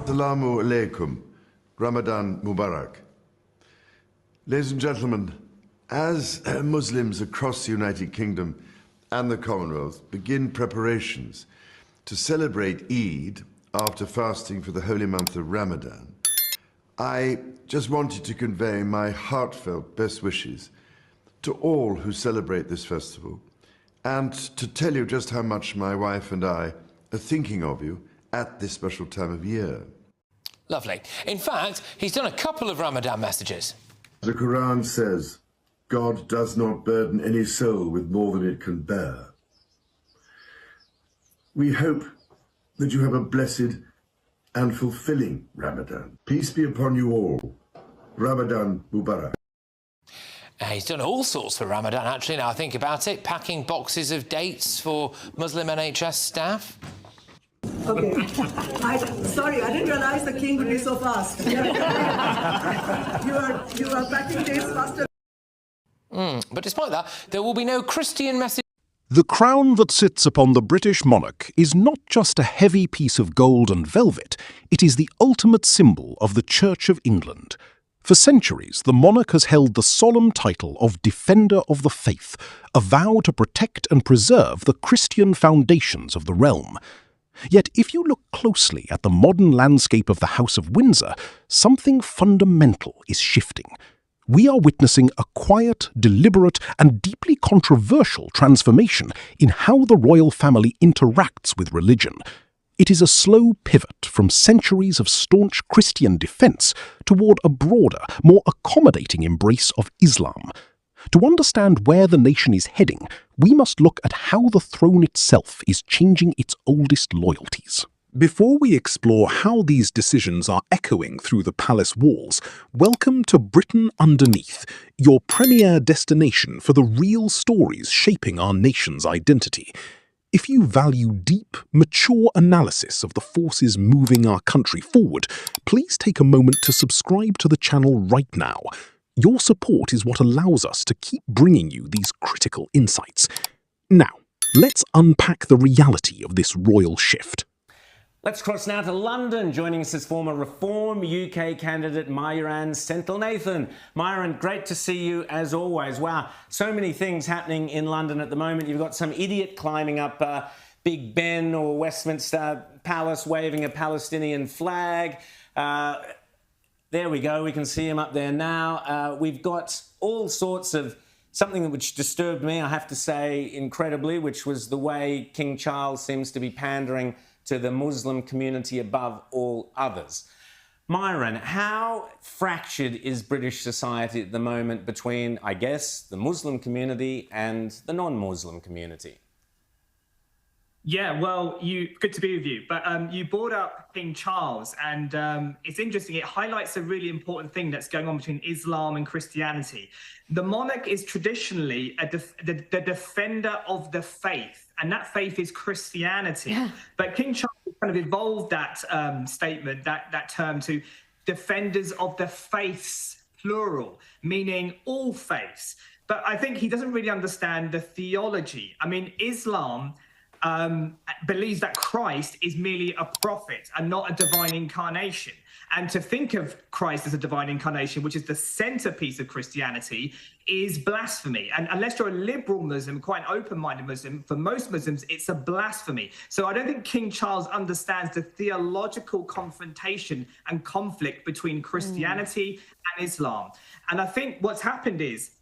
Assalamu alaikum. Ramadan Mubarak. Ladies and gentlemen, as Muslims across the United Kingdom and the Commonwealth begin preparations to celebrate Eid after fasting for the holy month of Ramadan, I just wanted to convey my heartfelt best wishes to all who celebrate this festival and to tell you just how much my wife and I are thinking of you at this special time of year. Lovely. In fact, he's done a couple of Ramadan messages. The Quran says, God does not burden any soul with more than it can bear. We hope that you have a blessed and fulfilling Ramadan. Peace be upon you all. Ramadan Mubarak. He's done all sorts for Ramadan, actually, now I think about it. Packing boxes of dates for Muslim NHS staff. Okay. Sorry, I didn't realise the king would be so fast. You are packing dates faster. But despite that, there will be no Christian message. The crown that sits upon the British monarch is not just a heavy piece of gold and velvet, it is the ultimate symbol of the Church of England. For centuries, the monarch has held the solemn title of Defender of the Faith, a vow to protect and preserve the Christian foundations of the realm. Yet if you look closely at the modern landscape of the House of Windsor, something fundamental is shifting. We are witnessing a quiet, deliberate, and deeply controversial transformation in how the royal family interacts with religion. It is a slow pivot from centuries of staunch Christian defense toward a broader, more accommodating embrace of Islam. To understand where the nation is heading, we must look at how the throne itself is changing its oldest loyalties. Before we explore how these decisions are echoing through the palace walls, welcome to Britain Underneath, your premier destination for the real stories shaping our nation's identity. If you value deep, mature analysis of the forces moving our country forward, please take a moment to subscribe to the channel right now. Your support is what allows us to keep bringing you these critical insights. Now, let's unpack the reality of this royal shift. Let's cross now to London. Joining us is former Reform UK candidate Myuran Senthilnathan. Myuran, great to see you as always. Wow, so many things happening in London at the moment. You've got some idiot climbing up Big Ben or Westminster Palace waving a Palestinian flag. There we go, we can see him up there now. We've got all sorts of something which disturbed me, I have to say, incredibly, which was the way King Charles seems to be pandering to the Muslim community above all others. Myuran, how fractured is British society at the moment between, I guess, the Muslim community and the non-Muslim community? Yeah, well, good to be with you. But you brought up King Charles, and it's interesting. It highlights a really important thing that's going on between Islam and Christianity. The monarch is traditionally the defender of the faith, and that faith is Christianity. Yeah. But King Charles kind of evolved that statement, that term, to defenders of the faiths, plural, meaning all faiths. But I think he doesn't really understand the theology. I mean, Islam believes that Christ is merely a prophet and not a divine incarnation. And to think of Christ as a divine incarnation, which is the centerpiece of Christianity, is blasphemy. And unless you're a liberal Muslim, quite an open-minded Muslim, for most Muslims, it's a blasphemy. So I don't think King Charles understands the theological confrontation and conflict between Christianity and Islam. And I think what's happened is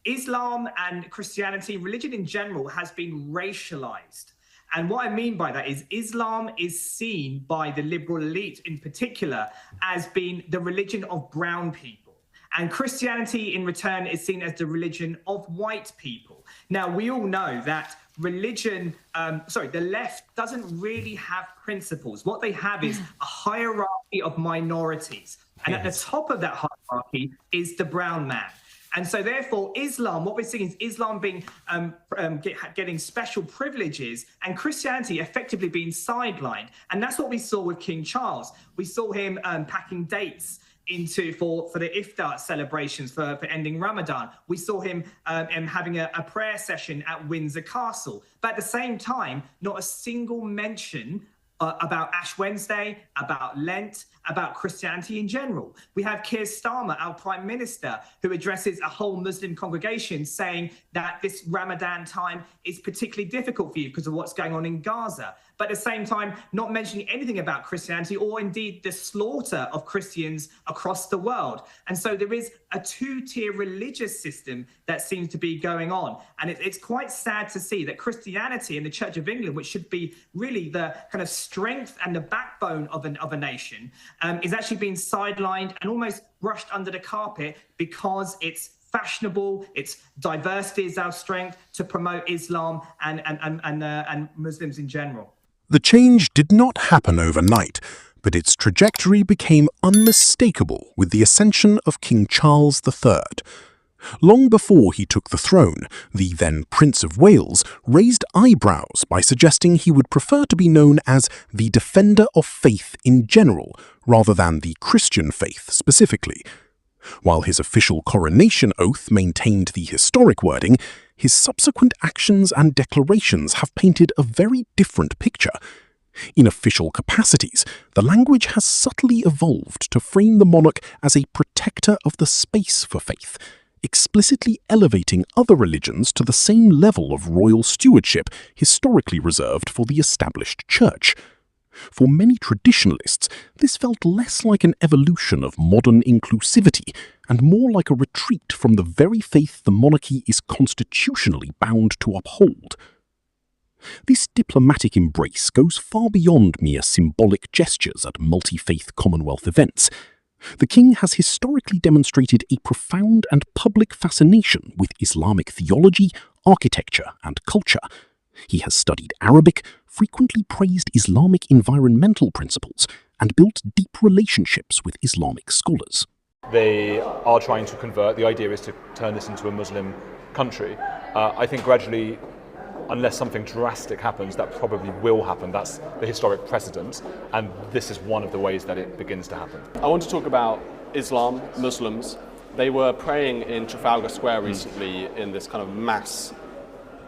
Islam and Christianity, religion in general, has been racialized. And what I mean by that is Islam is seen by the liberal elite in particular as being the religion of brown people. And Christianity in return is seen as the religion of white people. Now, we all know that religion, the left doesn't really have principles. What they have is a hierarchy of minorities. And at the top of that hierarchy is the brown man. And so therefore, Islam, what we're seeing is Islam being getting special privileges and Christianity effectively being sidelined. And that's what we saw with King Charles. We saw him packing dates for the iftar celebrations for ending Ramadan. We saw him having a prayer session at Windsor Castle. But at the same time, not a single mention about Ash Wednesday, about Lent, about Christianity in general. We have Keir Starmer, our Prime Minister, who addresses a whole Muslim congregation saying that this Ramadan time is particularly difficult for you because of what's going on in Gaza. But at the same time, not mentioning anything about Christianity or indeed the slaughter of Christians across the world. And so there is a two-tier religious system that seems to be going on. And it's quite sad to see that Christianity and the Church of England, which should be really the kind of strength and the backbone of a nation, is actually being sidelined and almost brushed under the carpet because it's fashionable, its diversity is our strength to promote Islam and Muslims in general. The change did not happen overnight, but its trajectory became unmistakable with the ascension of King Charles III. Long before he took the throne, the then Prince of Wales raised eyebrows by suggesting he would prefer to be known as the defender of faith in general, rather than the Christian faith specifically. While his official coronation oath maintained the historic wording, his subsequent actions and declarations have painted a very different picture. In official capacities, the language has subtly evolved to frame the monarch as a protector of the space for faith, explicitly elevating other religions to the same level of royal stewardship historically reserved for the established church. For many traditionalists, this felt less like an evolution of modern inclusivity and more like a retreat from the very faith the monarchy is constitutionally bound to uphold. This diplomatic embrace goes far beyond mere symbolic gestures at multi-faith Commonwealth events. The king has historically demonstrated a profound and public fascination with Islamic theology, architecture, and culture. He has studied Arabic, frequently praised Islamic environmental principles, and built deep relationships with Islamic scholars. They are trying to convert. The idea is to turn this into a Muslim country. I think gradually, unless something drastic happens, that probably will happen. That's the historic precedent, and this is one of the ways that it begins to happen. I want to talk about Islam, Muslims. They were praying in Trafalgar Square recently in this kind of mass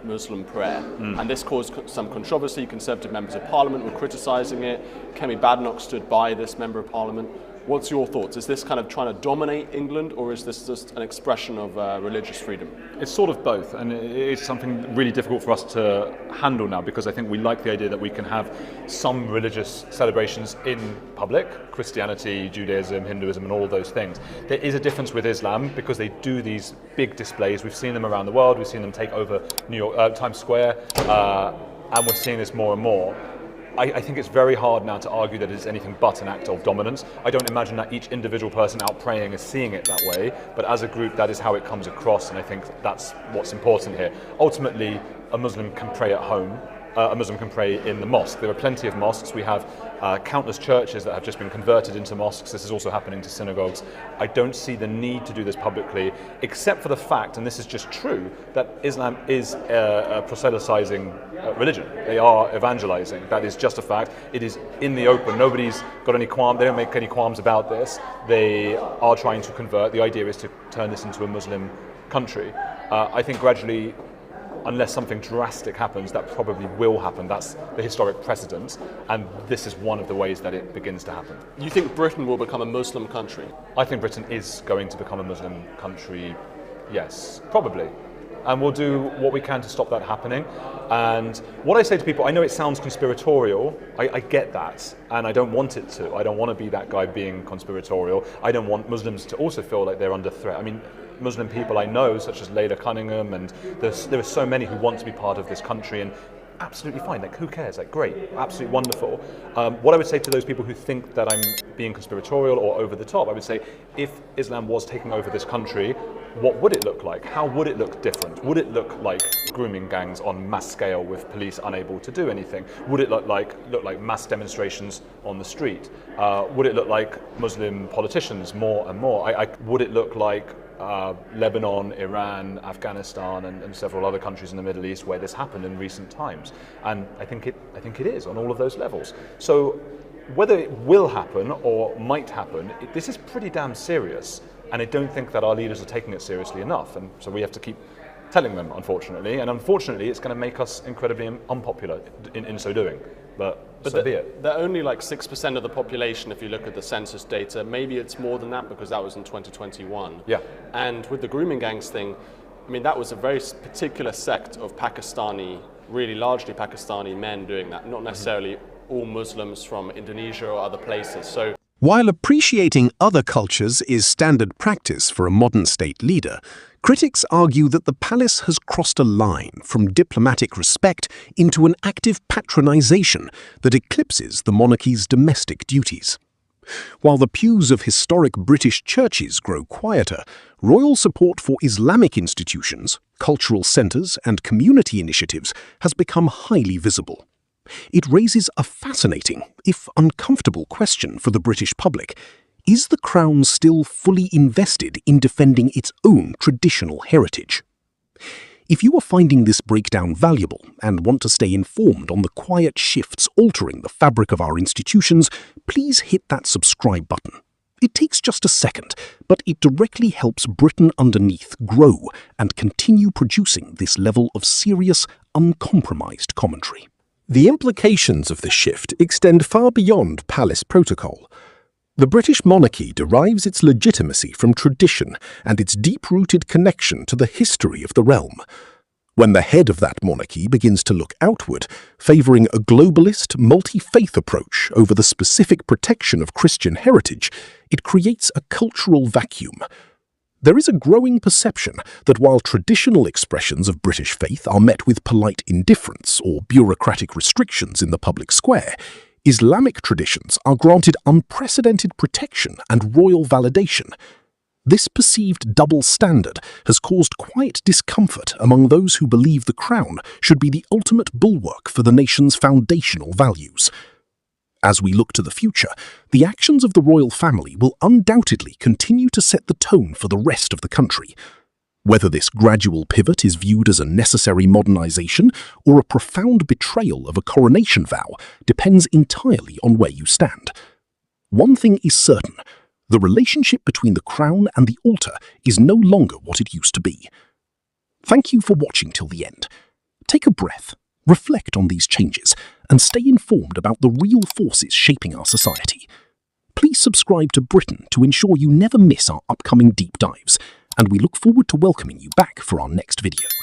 Muslim prayer, and this caused some controversy. Conservative members of parliament were criticising it. Kemi Badenoch stood by this member of parliament. What's your thoughts? Is this kind of trying to dominate England, or is this just an expression of religious freedom? It's sort of both, and it's something really difficult for us to handle now, because I think we like the idea that we can have some religious celebrations in public, Christianity, Judaism, Hinduism, and all those things. There is a difference with Islam, because they do these big displays. We've seen them around the world. We've seen them take over New York, Times Square, and we're seeing this more and more. I think it's very hard now to argue that it's anything but an act of dominance. I don't imagine that each individual person out praying is seeing it that way, but as a group, that is how it comes across, and I think that's what's important here. Ultimately, a Muslim can pray at home. A Muslim can pray in the mosque. There are plenty of mosques. We have countless churches that have just been converted into mosques. This is also happening to synagogues. I don't see the need to do this publicly, except for the fact, and this is just true, that Islam is a proselytizing religion. They are evangelizing. That is just a fact. It is in the open. Nobody's got any qualms. They don't make any qualms about this. They are trying to convert. The idea is to turn this into a Muslim country. I think gradually, unless something drastic happens, that probably will happen. That's the historic precedent, and this is one of the ways that it begins to happen. You think Britain will become a Muslim country? I think Britain is going to become a Muslim country, yes, probably. And we'll do what we can to stop that happening. And what I say to people, I know it sounds conspiratorial, I get that, and I don't want it to. I don't want to be that guy being conspiratorial. I don't want Muslims to also feel like they're under threat. I mean, Muslim people I know, such as Layla Cunningham, and there are so many who want to be part of this country, and absolutely fine, like who cares, like great, absolutely wonderful. What I would say to those people who think that I'm being conspiratorial or over the top, I would say, if Islam was taking over this country, what would it look like? How would it look different? Would it look like grooming gangs on mass scale with police unable to do anything? Would it look like mass demonstrations on the street? Would it look like Muslim politicians more and more? Would it look like Lebanon, Iran, Afghanistan, and several other countries in the Middle East where this happened in recent times? And I think it is on all of those levels. So whether it will happen or might happen, this is pretty damn serious, and I don't think that our leaders are taking it seriously enough, and so we have to keep telling them, unfortunately, and unfortunately it's going to make us incredibly unpopular in so doing, but so be it. They're only like 6% of the population if you look at the census data. Maybe it's more than that because that was in 2021. Yeah. And with the grooming gangs thing, I mean, that was a very particular sect of Pakistani, really largely Pakistani men doing that, not necessarily all Muslims from Indonesia or other places. So, while appreciating other cultures is standard practice for a modern state leader, critics argue that the palace has crossed a line from diplomatic respect into an active patronization that eclipses the monarchy's domestic duties. While the pews of historic British churches grow quieter, royal support for Islamic institutions, cultural centres and community initiatives has become highly visible. It raises a fascinating, if uncomfortable, question for the British public. Is the Crown still fully invested in defending its own traditional heritage? If you are finding this breakdown valuable and want to stay informed on the quiet shifts altering the fabric of our institutions, please hit that subscribe button. It takes just a second, but it directly helps Britain Underneath grow and continue producing this level of serious, uncompromised commentary. The implications of this shift extend far beyond palace protocol. The British monarchy derives its legitimacy from tradition and its deep-rooted connection to the history of the realm. When the head of that monarchy begins to look outward, favouring a globalist, multi-faith approach over the specific protection of Christian heritage, it creates a cultural vacuum. There is a growing perception that while traditional expressions of British faith are met with polite indifference or bureaucratic restrictions in the public square, Islamic traditions are granted unprecedented protection and royal validation. This perceived double standard has caused quiet discomfort among those who believe the Crown should be the ultimate bulwark for the nation's foundational values. As we look to the future, the actions of the royal family will undoubtedly continue to set the tone for the rest of the country. Whether this gradual pivot is viewed as a necessary modernization or a profound betrayal of a coronation vow depends entirely on where you stand. One thing is certain: the relationship between the Crown and the altar is no longer what it used to be. Thank you for watching till the end. Take a breath, reflect on these changes, and stay informed about the real forces shaping our society. Please subscribe to Britain to ensure you never miss our upcoming deep dives, and we look forward to welcoming you back for our next video.